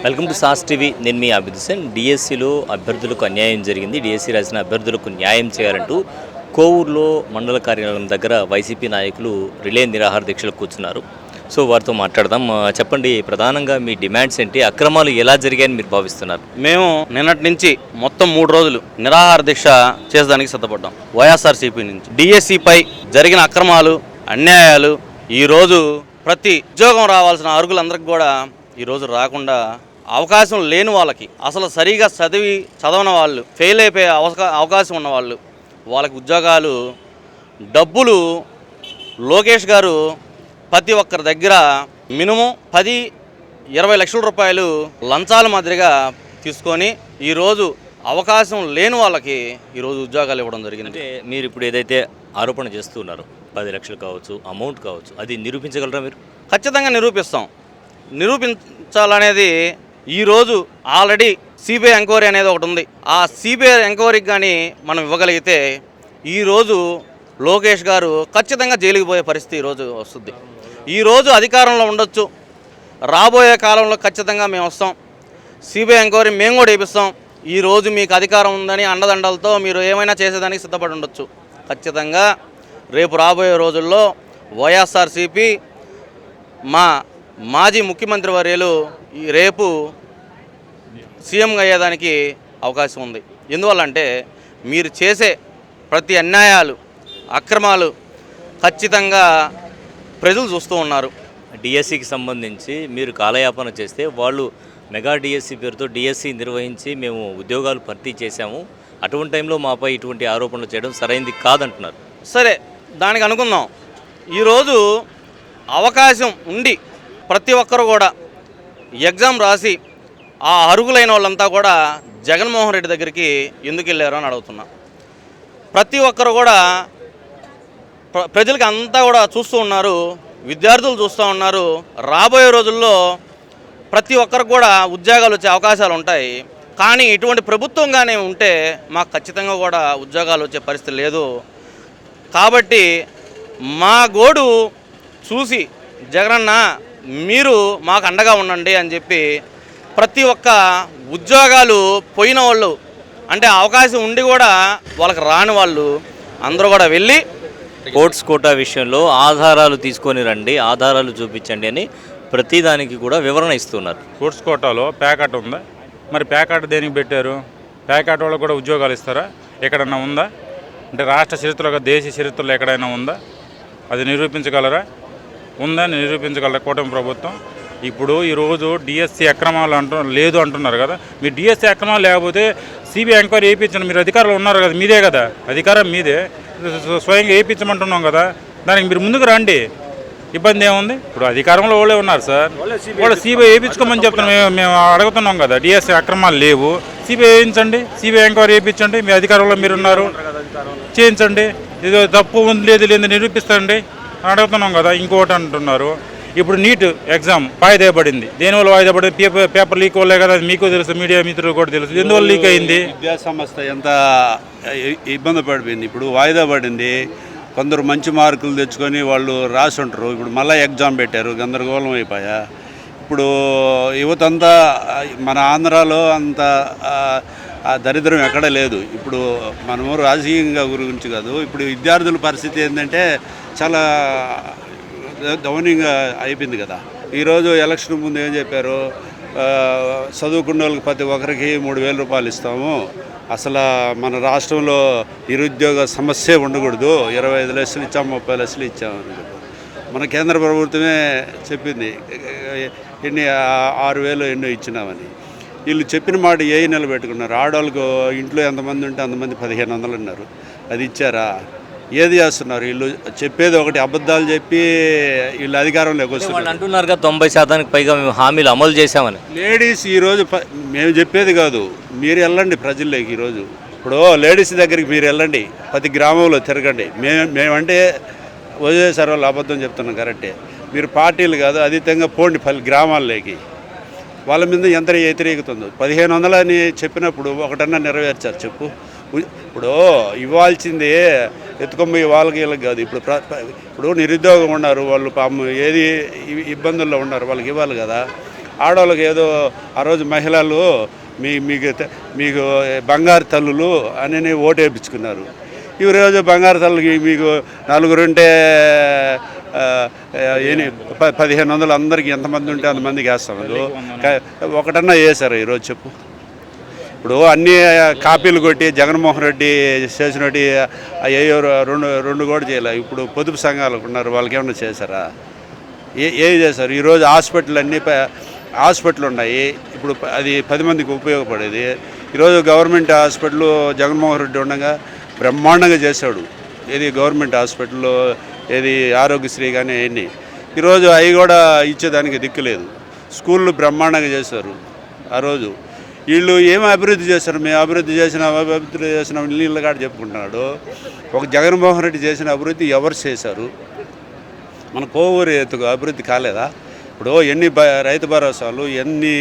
Welcome to sauce TV. నేను మీ అభిద్ హుసేన్. డిఎస్సిలో అభ్యర్థులకు అన్యాయం జరిగింది. డిఎస్సి రాసిన అభ్యర్థులకు న్యాయం చేయాలంటూ కోవూరులో మండల కార్యాలయం దగ్గర వైసీపీ నాయకులు రిలే నిరాహార దీక్షలు కూర్చున్నారు. సో వారితో మాట్లాడదాం. చెప్పండి, ప్రధానంగా మీ డిమాండ్స్ ఏంటి? అక్రమాలు ఎలా జరిగాయని మీరు భావిస్తున్నారు? మేము నిన్నటి నుంచి మొత్తం 3 రోజులు నిరాహార దీక్ష చేసేదానికి సిద్ధపడ్డాం. వైఎస్ఆర్సీపీ నుంచి డిఎస్సిపై జరిగిన అక్రమాలు, అన్యాయాలు ఈరోజు ప్రతి ఉద్యోగం రావాల్సిన అర్హులందరికీ కూడా ఈరోజు రాకుండా అవకాశం లేని వాళ్ళకి, అసలు సరిగా చదవని వాళ్ళు, ఫెయిల్ అయిపోయే అవకాశం ఉన్న వాళ్ళు, వాళ్ళకి ఉద్యోగాలు, డబ్బులు లోకేష్ గారు ప్రతి ఒక్కరి దగ్గర మినిమం 10-20 లక్షల రూపాయలు లంచాల మాదిరిగా తీసుకొని ఈరోజు అవకాశం లేని వాళ్ళకి ఈరోజు ఉద్యోగాలు ఇవ్వడం జరిగింది. అంటే మీరు ఇప్పుడు ఏదైతే ఆరోపణ చేస్తున్నారో 10 లక్షలు కావచ్చు, అమౌంట్ కావచ్చు, అది నిరూపించగలరా మీరు? ఖచ్చితంగా నిరూపిస్తాం. నిరూపించాలనేది ఈరోజు ఆల్రెడీ సిబిఐ ఎంక్వైరీ అనేది ఒకటి ఉంది. ఆ సిబిఐ ఎంక్వైరీకి కానీ మనం ఇవ్వగలిగితే ఈరోజు లోకేష్ గారు ఖచ్చితంగా జైలుకి పోయే పరిస్థితి ఈరోజు వస్తుంది. ఈరోజు అధికారంలో ఉండొచ్చు, రాబోయే కాలంలో ఖచ్చితంగా మేము వస్తాం, సిబిఐ ఎంక్వైరీ మేము కూడా వేపిస్తాం. ఈరోజు మీకు అధికారం ఉందని అండదండలతో మీరు ఏమైనా చేసేదానికి సిద్ధపడి ఉండొచ్చు. ఖచ్చితంగా రేపు రాబోయే రోజుల్లో వైఎస్ఆర్సీపీ మా మాజీ ముఖ్యమంత్రి వర్యులు రేపు సీఎంగా అయ్యేదానికి అవకాశం ఉంది. ఎందువల్లంటే మీరు చేసే ప్రతి అన్యాయాలు, అక్రమాలు ఖచ్చితంగా ప్రజలు చూస్తూ ఉన్నారు. డిఎస్సికి సంబంధించి మీరు కాలయాపన చేస్తే వాళ్ళు మెగా డిఎస్సి పేరుతో డిఎస్సి నిర్వహించి మేము ఉద్యోగాలు భర్తీ చేశాము, అటువంటి టైంలో మాపై ఇటువంటి ఆరోపణలు చేయడం సరైంది కాదంటున్నారు. సరే, దానికి అనుకుందాం. ఈరోజు అవకాశం ఉండి ప్రతి ఒక్కరు కూడా ఎగ్జామ్ రాసి ఆ అర్హులైన వాళ్ళంతా కూడా జగన్మోహన్ రెడ్డి దగ్గరికి ఎందుకు వెళ్ళారు అని అడుగుతున్నా. ప్రతి ఒక్కరు కూడా ప్రజలకి అంతా కూడా చూస్తూ ఉన్నారు, విద్యార్థులు చూస్తూ ఉన్నారు. రాబోయే రోజుల్లో ప్రతి ఒక్కరికి కూడా ఉద్యోగాలు వచ్చే అవకాశాలు ఉంటాయి. కానీ ఇటువంటి ప్రభుత్వంగానే ఉంటే మాకు ఖచ్చితంగా కూడా ఉద్యోగాలు వచ్చే పరిస్థితి లేదు. కాబట్టి మా గోడు చూసి జగనన్న మీరు మాకు అండగా ఉండండి అని చెప్పి ప్రతి ఒక్క ఉద్యోగాలు పోయిన వాళ్ళు, అంటే అవకాశం ఉండి కూడా వాళ్ళకి రాని వాళ్ళు అందరూ కూడా వెళ్ళి స్పోర్ట్స్ కోటా విషయంలో ఆధారాలు తీసుకొని రండి, ఆధారాలు చూపించండి అని ప్రతిదానికి కూడా వివరణ ఇస్తున్నారు. స్పోర్ట్స్ కోటాలో ప్యాకెట్ ఉందా? మరి ప్యాకెట్ దేనికి పెట్టారు? ప్యాకెట్ వాళ్ళకు కూడా ఉద్యోగాలు ఇస్తారా? ఎక్కడన్నా ఉందా? అంటే రాష్ట్ర చరిత్రలో, దేశ చరిత్రలో ఎక్కడైనా ఉందా? అది నిరూపించగలరా? ఉందని నిరూపించగలరా కూటమి ప్రభుత్వం? ఇప్పుడు ఈరోజు డిఎస్సి అక్రమాలు లేదు అంటున్నారు కదా. మీరు డిఎస్సి అక్రమాలు లేకపోతే సిబిఐ ఎంక్వైరీ వేయించండి. మీరు అధికారులు ఉన్నారు కదా, మీదే కదా అధికారం, మీదే స్వయంగా వేయించమంటున్నాం కదా. దానికి మీరు ముందుకు రండి, ఇబ్బంది ఏముంది? ఇప్పుడు అధికారంలో వాళ్ళే ఉన్నారు సార్, వాళ్ళు సిబిఐ వేయించుకోమని చెప్తున్నాం. మేము అడుగుతున్నాం కదా, డిఎస్సి అక్రమాలు లేవు, సిబిఐ వేయించండి, సిబిఐ ఎంక్వైరీ వేయించండి. మీ అధికారంలో మీరు ఉన్నారు, చేయించండి. ఇది తప్పు ఉంది లేదు నిరూపిస్తండి అడుగుతున్నాం కదా. ఇంకోటి అంటున్నారు, ఇప్పుడు నీట్ ఎగ్జామ్ వాయిదా పడింది. దేనివల్ల వాయిదా పడింది? పేపర్ లీక్ వల్లే కదా. మీకు తెలుసు, మీడియా మిత్రులు కూడా తెలుసు ఎందువల్ల లీక్ అయింది. విద్యా సంస్థ ఎంత ఇబ్బంది పడిపోయింది. ఇప్పుడు వాయిదా పడింది. కొందరు మంచి మార్కులు తెచ్చుకొని వాళ్ళు రాసి ఉంటారు. ఇప్పుడు మళ్ళీ ఎగ్జామ్ పెట్టారు, గందరగోళం అయిపోయా. ఇప్పుడు యువత అంతా మన ఆంధ్రాలో అంత దరిద్రం ఎక్కడ లేదు. ఇప్పుడు మనము రాజకీయంగా గురించి కాదు, ఇప్పుడు విద్యార్థుల పరిస్థితి ఏంటంటే చాలా దౌన్యంగా అయిపోయింది కదా. ఈరోజు ఎలక్షన్ ముందు ఏం చెప్పారు? చదువుకున్న వాళ్ళకి ప్రతి ఒక్కరికి 3,000 రూపాయలు ఇస్తాము, అసలు మన రాష్ట్రంలో నిరుద్యోగ సమస్య ఉండకూడదు, 25 లక్షలు ఇచ్చాము, 30 లక్షలు ఇచ్చామని మన కేంద్ర ప్రభుత్వమే చెప్పింది. 6,000 ఎన్నో ఇచ్చినామని. వీళ్ళు చెప్పిన మాట నిలబెట్టుకున్నారు. ఆడవాళ్ళకు ఇంట్లో ఎంతమంది ఉంటే అంతమంది 1,500 ఉన్నారు, అది ఇచ్చారా? ఏది చేస్తున్నారు? వీళ్ళు చెప్పేది ఒకటి, అబద్ధాలు చెప్పి వీళ్ళు అధికారంలోకి వస్తున్నారు. అంటున్నారు కదా 90% పైగా మేము హామీలు అమలు చేశామని. లేడీస్ ఈరోజు మేము చెప్పేది కాదు, మీరు వెళ్ళండి ప్రజల్లోకి. ఈరోజు ఇప్పుడు లేడీస్ దగ్గరికి మీరు వెళ్ళండి, ప్రతి గ్రామంలో తిరగండి. మేమంటే వదిలేసారు వాళ్ళు అబద్ధం చెప్తున్నాం, కరెక్టే. మీరు పార్టీలు కాదు, అతీతంగా పోండి పలు గ్రామాల్లోకి. వాళ్ళ మీద ఎంత వ్యతిరేకతుందో 1,500 అని చెప్పినప్పుడు ఒకటన్నా నెరవేర్చారు చెప్పు. ఇప్పుడు ఇవ్వాల్సింది ఎత్తుకొమ్మ వాళ్ళకి వీళ్ళకి కాదు. ఇప్పుడు నిరుద్యోగం ఉన్నారు వాళ్ళు, పాపం ఏది ఇబ్బందుల్లో ఉన్నారు, వాళ్ళకి ఇవ్వాలి కదా. ఆడవాళ్ళకి ఏదో ఆ రోజు మహిళలు మీకు బంగారు తల్లులు అని ఓటు వేయించుకున్నారు. ఈ రోజు బంగారు తల్లుకి మీకు నలుగురుంటే 1500 అందరికి ఎంతమంది ఉంటే అంతమందికి వేస్తాము. ఒకటన్నా వేశారు ఈరోజు చెప్పు. ఇప్పుడు అన్ని కాపీలు కొట్టి జగన్మోహన్ రెడ్డి చేసినట్టు అయ్యో రెండు కూడా చేయలే. ఇప్పుడు పొదుపు సంఘాలకు ఉన్నారు, వాళ్ళకి ఏమన్నా చేశారా? ఏం చేశారు? ఈరోజు హాస్పిటల్ ఉన్నాయి. ఇప్పుడు అది 10 మందికి ఉపయోగపడేది. ఈరోజు గవర్నమెంట్ హాస్పిటల్ జగన్మోహన్ రెడ్డి ఉండగా బ్రహ్మాండంగా చేశాడు. ఏది గవర్నమెంట్ హాస్పిటల్లో ఏది ఆరోగ్యశ్రీ కానీ అవన్నీ ఈరోజు అవి కూడా ఇచ్చేదానికి దిక్కులేదు. స్కూళ్ళు బ్రహ్మాండంగా చేశారు. ఆ రోజు వీళ్ళు ఏమి అభివృద్ధి చేశారు? మేము అభివృద్ధి చేసిన నీళ్ళు కాడ చెప్పుకుంటున్నాడు. ఒక జగన్మోహన్ రెడ్డి చేసిన అభివృద్ధి ఎవరు చేశారు? మన కోవూరు ఎత్తుకు అభివృద్ధి కాలేదా? ఇప్పుడు ఎన్ని రైతు భరోసాలు, ఎన్ని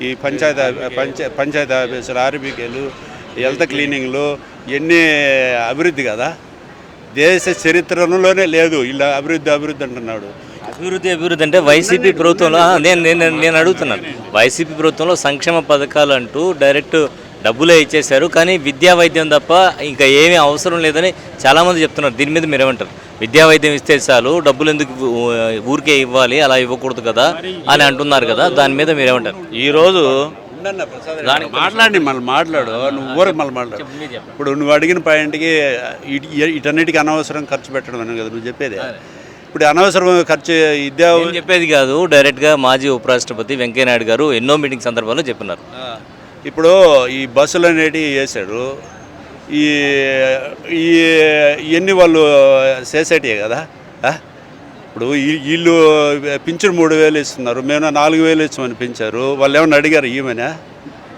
ఈ పంచాయతీ ఆఫీసులు, ఆర్బీకేలు, హెల్త్ క్లీనింగ్లు, ఎన్ని అభివృద్ధి కదా? దేశ చరిత్రలోనే లేదు. ఇలా అభివృద్ధి అంటున్నాడు. అభివృద్ధి అంటే వైసీపీ ప్రభుత్వంలో నేను అడుగుతున్నాను. వైసీపీ ప్రభుత్వంలో సంక్షేమ పథకాలు అంటూ డైరెక్ట్ డబ్బులే ఇచ్చేశారు, కానీ విద్యా వైద్యం తప్ప ఇంకా ఏమీ అవసరం లేదని చాలామంది చెప్తున్నారు. దీని మీద మీరేమంటారు? విద్యా వైద్యం ఇస్తే చాలు, డబ్బులు ఎందుకు ఊరికే ఇవ్వాలి, అలా ఇవ్వకూడదు కదా అని అంటున్నారు కదా, దాని మీద మీరేమంటారు? ఈరోజు మాట్లాడి మళ్ళీ మాట్లాడు, నువ్వు ఊరికి మళ్ళీ మాట్లాడు. ఇప్పుడు నువ్వు అడిగిన పాయింట్కి ఇటన్నిటికీ అనవసరం ఖర్చు పెట్టడం అని కదా నువ్వు చెప్పేది. ఇప్పుడు అనవసరం ఖర్చు నేను చెప్పేది కాదు, డైరెక్ట్గా మాజీ ఉపరాష్ట్రపతి వెంకయ్యనాయుడు గారు ఎన్నో మీటింగ్ సందర్భాల్లో చెప్పినారు. ఇప్పుడు ఈ బస్సులు అనేటివి వేశాడు. ఇవన్నీ వాళ్ళు చేసేటివే కదా. ఇప్పుడు వీళ్ళు పింఛను 3000 ఇస్తున్నారు, మేము 4000 ఇచ్చామని పెంచారు. వాళ్ళు ఏమన్నా అడిగారు ఈమెనా?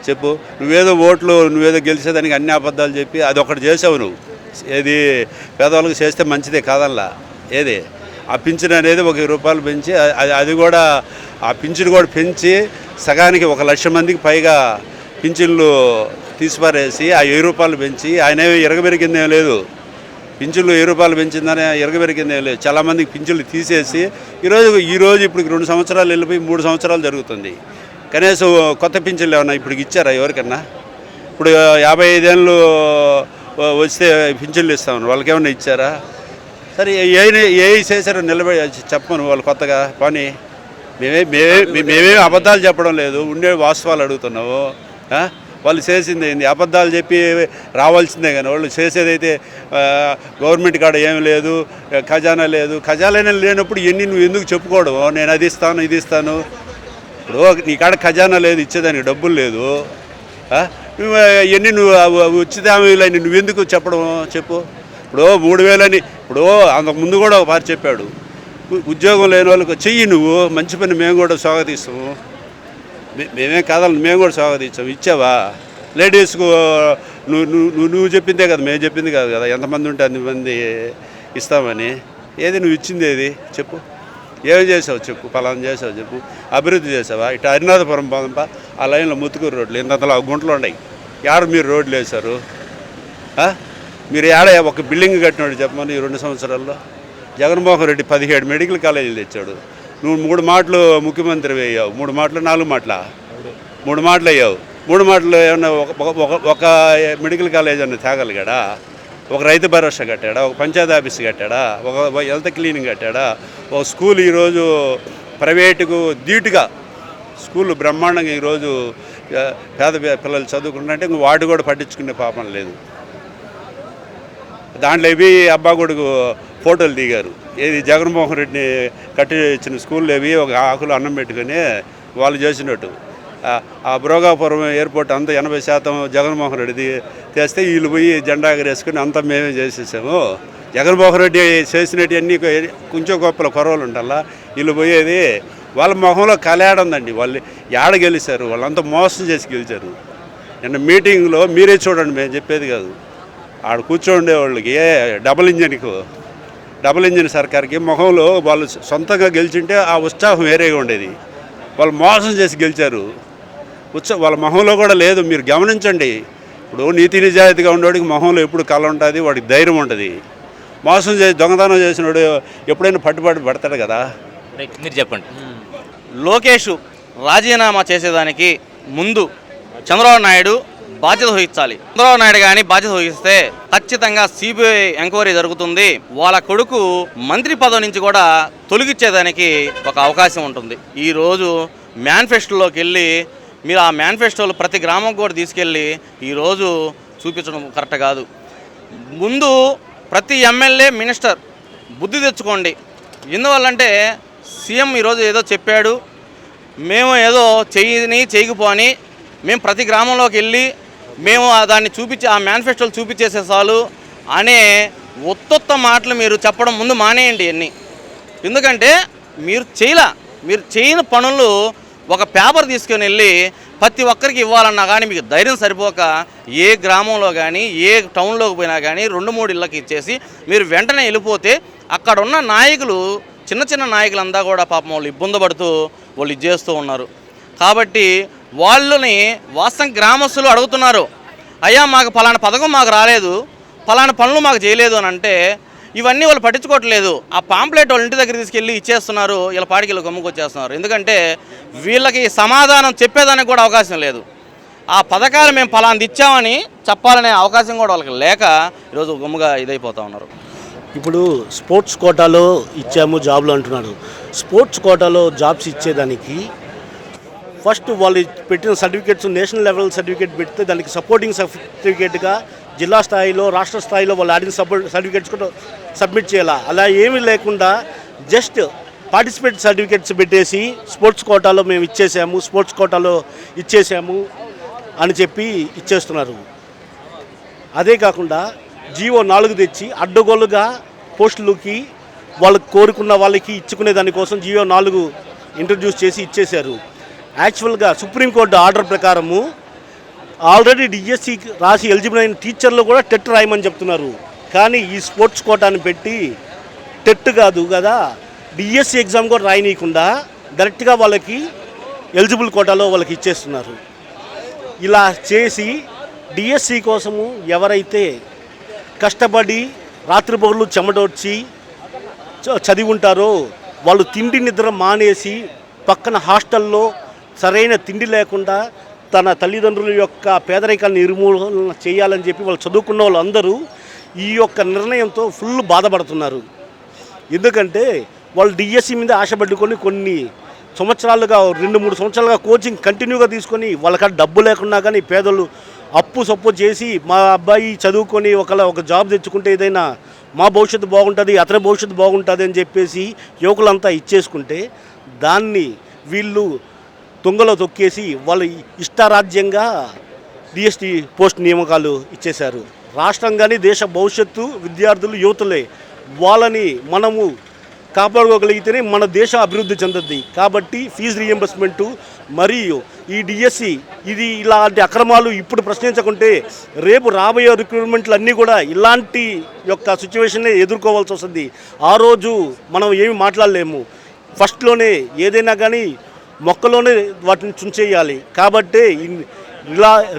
చెప్పు. నువ్వేదో గెలిచేదానికి అన్ని అబద్ధాలు చెప్పి అది ఒకటి చేసావు నువ్వు. ఏది పేదవాళ్ళకి చేస్తే మంచిదే కాదల్లా. ఏది ఆ పింఛన్ అనేది 1,000 రూపాయలు పెంచి అది కూడా ఆ పింఛను కూడా పెంచి సగానికి 1,00,000 మందికి పైగా పింఛన్లు తీసిపారేసి ఆ 1000 రూపాయలు పెంచి ఆయన ఎరగబెరికిందేం లేదు. పింఛన్లు 1000 రూపాయలు పెంచిందని ఎరగబెరికిందేం లేదు. చాలామందికి పింఛన్లు తీసేసి ఈరోజు ఇప్పుడు 2 సంవత్సరాలు వెళ్ళిపోయి 3 సంవత్సరాలు జరుగుతుంది. కనీసం కొత్త పింఛన్లు ఏమన్నా ఇప్పుడు ఇచ్చారా ఎవరికన్నా? ఇప్పుడు 55 ఏళ్ళు వస్తే పింఛన్లు ఇస్తామని వాళ్ళకి ఏమన్నా ఇచ్చారా? సరే ఏ చేశారో నిలబడి చెప్పను వాళ్ళు కొత్తగా పని. మేమే అబద్ధాలు చెప్పడం లేదు, ఉండే వాస్తవాలు అడుగుతున్నావు. వాళ్ళు చేసింది ఏంది? అబద్ధాలు చెప్పి రావాల్సిందే కానీ వాళ్ళు చేసేదైతే గవర్నమెంట్ కాడ ఏమి లేదు, ఖజానా లేదు. ఖజానా లేనప్పుడు నువ్వు ఎందుకు చెప్పుకోవడం? నేను అది ఇస్తాను ఇది ఇస్తాను. ఇప్పుడు నీ కాడ ఖజానా లేదు, ఇచ్చేదానికి డబ్బులు లేదు. నువ్వు ఉచిత హామీలని నువ్వెందుకు చెప్పడం? చెప్పు. ఇప్పుడు 3000 అని ఇప్పుడు అంతకుముందు కూడా ఒక పారి చెప్పాడు. ఉద్యోగం లేని వాళ్ళకి చెయ్యి నువ్వు మంచి పని, మేము కూడా స్వాగతిస్తాము. మేమే కాదని మేము కూడా స్వాగతించాము. ఇచ్చావా? లేడీస్కు నువ్వు చెప్పిందే కదా, మేము చెప్పింది కాదు కదా. ఎంతమంది ఉంటే అంతమంది ఇస్తామని. ఏది నువ్వు ఇచ్చింది ఏది చెప్పు? ఏమి చేసావు చెప్పు? ఫలానా చేసావు చెప్పు. అభివృద్ధి చేసావా? ఇటు హరినాథపురం పంప ఆ లైన్లో ముత్తుకూరు రోడ్లు ఇంతలో గుంటలు ఉన్నాయి. ఎవరు మీరు రోడ్లు వేశారు? మీరు ఏడ ఒక బిల్డింగ్ కట్టినాడు చెప్పమని ఈ 2 సంవత్సరాల్లో. జగన్మోహన్ రెడ్డి 17 మెడికల్ కాలేజీలు తెచ్చాడు. నువ్వు 3 మాటలు ముఖ్యమంత్రి అయ్యావు. 3 మాటలు 4 మాటల 3 మాటలు అయ్యావు. 3 మాటలు ఏమన్నా ఒక మెడికల్ కాలేజ్ అన్న తేగలిగాడా? ఒక రైతు భరోసా కట్టాడా? ఒక పంచాయతీ ఆఫీస్ కట్టాడా? ఒక హెల్త్ క్లీనింగ్ కట్టాడా? ఒక స్కూల్ ఈరోజు ప్రైవేటుకు ధీటుగా స్కూళ్ళు బ్రహ్మాండంగా ఈరోజు పేద పిల్లలు చదువుకుంటుంటే ఇంక వాటి కూడా పట్టించుకునే పాపం లేదు. దాంట్లో ఇవి అబ్బా కొడుకు ఫోటోలు దిగారు. ఏది జగన్మోహన్ రెడ్డిని కట్టి ఇచ్చిన స్కూల్లో ఇవి ఒక ఆకులు అన్నం పెట్టుకొని వాళ్ళు చేసినట్టు. ఆ భోగాపురం ఎయిర్పోర్ట్ అంతా 80% జగన్మోహన్ రెడ్డిది తెస్తే వీళ్ళు పోయి జెండా ఎగరేసుకుని అంతా మేమే చేసేసాము. జగన్మోహన్ రెడ్డి చేసినట్టు అన్నీ కొంచెం గొప్పల కొరవలు ఉండాలా. వీళ్ళు పోయేది వాళ్ళ మొహంలో కలేడుందండి. వాళ్ళు ఏడ గెలిచారు? వాళ్ళంతా మోసం చేసి గెలిచారు. నిన్న మీటింగ్లో మీరే చూడండి, మేము చెప్పేది కాదు. ఆడ కూర్చోండే వాళ్ళకి డబుల్ ఇంజిన్ సర్కార్కి మొహంలో వాళ్ళు సొంతంగా గెలిచింటే ఆ ఉత్సాహం వేరేగా ఉండేది. వాళ్ళు మోసం చేసి గెలిచారు. వాళ్ళ మొహంలో కూడా లేదు. మీరు గమనించండి. ఇప్పుడు నీతి నిజాయితీగా ఉండేవాడికి మొహంలో ఎప్పుడు కళ ఉంటుంది, వాడికి ధైర్యం ఉంటుంది. మోసం చేసి దొంగతనం చేసినవాడు ఎప్పుడైనా పట్టుబడి పడతాడు కదా. మీరు చెప్పండి. లోకేష్ రాజీనామా చేసేదానికి ముందు చంద్రబాబు నాయుడు బాధ్యత వహించాలి. చంద్రబాబు నాయుడు కానీ బాధ్యత వహిస్తే ఖచ్చితంగా సిబిఐ ఎంక్వైరీ జరుగుతుంది. వాళ్ళ కొడుకు మంత్రి పదవి నుంచి కూడా తొలగించేదానికి ఒక అవకాశం ఉంటుంది. ఈరోజు మేనిఫెస్టోలోకి వెళ్ళి మీరు ఆ మేనిఫెస్టోలు ప్రతి గ్రామం కూడా తీసుకెళ్ళి ఈరోజు చూపించడం కరెక్ట్ కాదు. ముందు ప్రతి ఎమ్మెల్యే మినిస్టర్ బుద్ధి తెచ్చుకోండి. ఎందువల్లంటే సీఎం ఈరోజు ఏదో చెప్పాడు, మేము ఏదో చేయకపోని మేము ప్రతి గ్రామంలోకి వెళ్ళి మేము దాన్ని చూపించి ఆ మేనిఫెస్టోలు చూపించేసే చాలు అనే ఒత్తొత్త మాటలు మీరు చెప్పడం ముందు మానేయండి అన్నీ. ఎందుకంటే మీరు చేయని పనులు ఒక పేపర్ తీసుకొని వెళ్ళి ప్రతి ఒక్కరికి ఇవ్వాలన్నా కానీ మీకు ధైర్యం సరిపోక ఏ గ్రామంలో కానీ ఏ టౌన్లోకి పోయినా కానీ 2-3 ఇళ్ళకి ఇచ్చేసి మీరు వెంటనే వెళ్ళిపోతే అక్కడ ఉన్న నాయకులు చిన్న చిన్న నాయకులంతా కూడా పాపం వాళ్ళు ఇబ్బంది పడుతూ వాళ్ళు ఇది చేస్తూ ఉన్నారు. కాబట్టి వాళ్ళని వాస్తవం గ్రామస్తులు అడుగుతున్నారు, అయ్యా మాకు పలానా పథకం మాకు రాలేదు, పలానా పనులు మాకు చేయలేదు అని అంటే ఇవన్నీ వాళ్ళు పట్టించుకోవట్లేదు. ఆ పాంప్లెట్ వాళ్ళ ఇంటి దగ్గర తీసుకెళ్ళి ఇచ్చేస్తున్నారు, వీళ్ళ పాడికి వీళ్ళు గమ్ముకొచ్చేస్తున్నారు. ఎందుకంటే వీళ్ళకి సమాధానం చెప్పేదానికి కూడా అవకాశం లేదు. ఆ పథకాలు మేము పలాంది ఇచ్చామని చెప్పాలనే అవకాశం కూడా వాళ్ళకి లేక ఈరోజు గమ్ముగా ఇదైపోతూ ఉన్నారు. ఇప్పుడు స్పోర్ట్స్ కోటాలో ఇచ్చాము జాబ్లు అంటున్నాడు. స్పోర్ట్స్ కోటాలో జాబ్స్ ఇచ్చేదానికి ఫస్ట్ వాళ్ళు పెట్టిన సర్టిఫికేట్స్ నేషనల్ లెవెల్ సర్టిఫికేట్ పెడితే దానికి సపోర్టింగ్ సర్టిఫికేట్గా జిల్లా స్థాయిలో రాష్ట్ర స్థాయిలో వాళ్ళు ఆడిన సర్టిఫికేట్స్ కూడా సబ్మిట్ చేయాలి. అలా ఏమీ లేకుండా జస్ట్ పార్టిసిపేట్ సర్టిఫికేట్స్ పెట్టేసి స్పోర్ట్స్ కోటాలో మేము ఇచ్చేసాము, స్పోర్ట్స్ కోటాలో ఇచ్చేసాము అని చెప్పి ఇచ్చేస్తున్నారు. అదే కాకుండా జీవో 4 తెచ్చి అడ్డగోలుగా పోస్టులకి వాళ్ళకి కోరుకున్న వాళ్ళకి ఇచ్చుకునే దానికోసం జీవో 4 ఇంట్రడ్యూస్ చేసి ఇచ్చేశారు. యాక్చువల్గా సుప్రీంకోర్టు ఆర్డర్ ప్రకారము ఆల్రెడీ డిఎస్సి రాసి ఎలిజిబుల్ అయిన టీచర్లు కూడా టెట్ రాయమని చెప్తున్నారు. కానీ ఈ స్పోర్ట్స్ కోటాని పెట్టి టెట్ కాదు కదా, డిఎస్సి ఎగ్జామ్ కూడా రాయనీయకుండా డైరెక్ట్గా వాళ్ళకి ఎలిజిబుల్ కోటాలో వాళ్ళకి ఇచ్చేస్తున్నారు. ఇలా చేసి డిఎస్సి కోసము ఎవరైతే కష్టపడి రాత్రిపగళ్ళు చెమటొచ్చి చదివి ఉంటారో వాళ్ళు తిండి నిద్ర మానేసి పక్కన హాస్టల్లో సరైన తిండి లేకుండా తన తల్లిదండ్రుల యొక్క పేదరికాన్ని నిర్మూలన చేయాలని చెప్పి వాళ్ళు చదువుకున్న వాళ్ళందరూ ఈ యొక్క నిర్ణయంతో ఫుల్ బాధపడుతున్నారు. ఎందుకంటే వాళ్ళు డిఎస్సి మీద ఆశపట్టుకొని కొన్ని సంవత్సరాలుగా 2-3 సంవత్సరాలుగా కోచింగ్ కంటిన్యూగా తీసుకొని వాళ్ళకి డబ్బు లేకున్నా కానీ పేదలు అప్పు సప్పు చేసి మా అబ్బాయి చదువుకొని ఒక జాబ్ తెచ్చుకుంటే ఏదైనా మా భవిష్యత్తు బాగుంటుంది, అతని భవిష్యత్తు బాగుంటుంది అని చెప్పేసి యువకులంతా ఇచ్చేసుకుంటే దాన్ని వీళ్ళు తుంగలో తొక్కేసి వాళ్ళు ఇష్టారాజ్యంగా డిఎస్టీ పోస్ట్ నియామకాలు ఇచ్చేశారు. రాష్ట్రం కానీ దేశ భవిష్యత్తు విద్యార్థులు యువతులే, వాళ్ళని మనము కాపాడుకోగలిగితేనే మన దేశం అభివృద్ధి చెందుద్ది. కాబట్టి ఫీజు రీఎంబర్స్మెంటు మరియు ఈ డిఎస్సి ఇది ఇలాంటి అక్రమాలు ఇప్పుడు ప్రశ్నించకుంటే రేపు రాబోయే రిక్రూట్మెంట్లు అన్నీ కూడా ఇలాంటి యొక్క సిచ్యువేషన్నే ఎదుర్కోవాల్సి వస్తుంది. ఆ రోజు మనం ఏమి మాట్లాడలేము. ఫస్ట్లోనే ఏదైనా కానీ మొక్కలోనే వాటిని చుంచేయాలి. కాబట్టే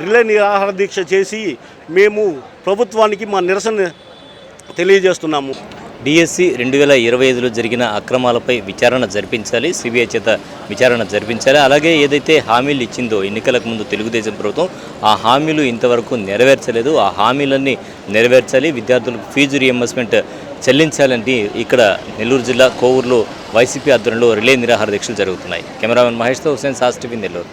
రిలే నిరాహార దీక్ష చేసి మేము ప్రభుత్వానికి మా నిరసన తెలియజేస్తున్నాము. డిఎస్సి 2025లో జరిగిన అక్రమాలపై విచారణ జరిపించాలి, సిబిఐ చేత విచారణ జరిపించాలి. అలాగే ఏదైతే హామీలు ఇచ్చిందో ఎన్నికలకు ముందు తెలుగుదేశం ప్రభుత్వం ఆ హామీలు ఇంతవరకు నెరవేర్చలేదు. ఆ హామీలన్నీ నెరవేర్చాలి, విద్యార్థులకు ఫీజు రీఎంబర్స్మెంట్ చెల్లించాలని ఇక్కడ నెల్లూరు జిల్లా కోవూరులో వైసీపీ ఆధ్వర్యంలో రిలే నిరాహార దీక్షలు జరుగుతున్నాయి. కెమెరామెన్ మహేష్తో హుసేన్, సాస్ టీవీ, నెల్లూరు.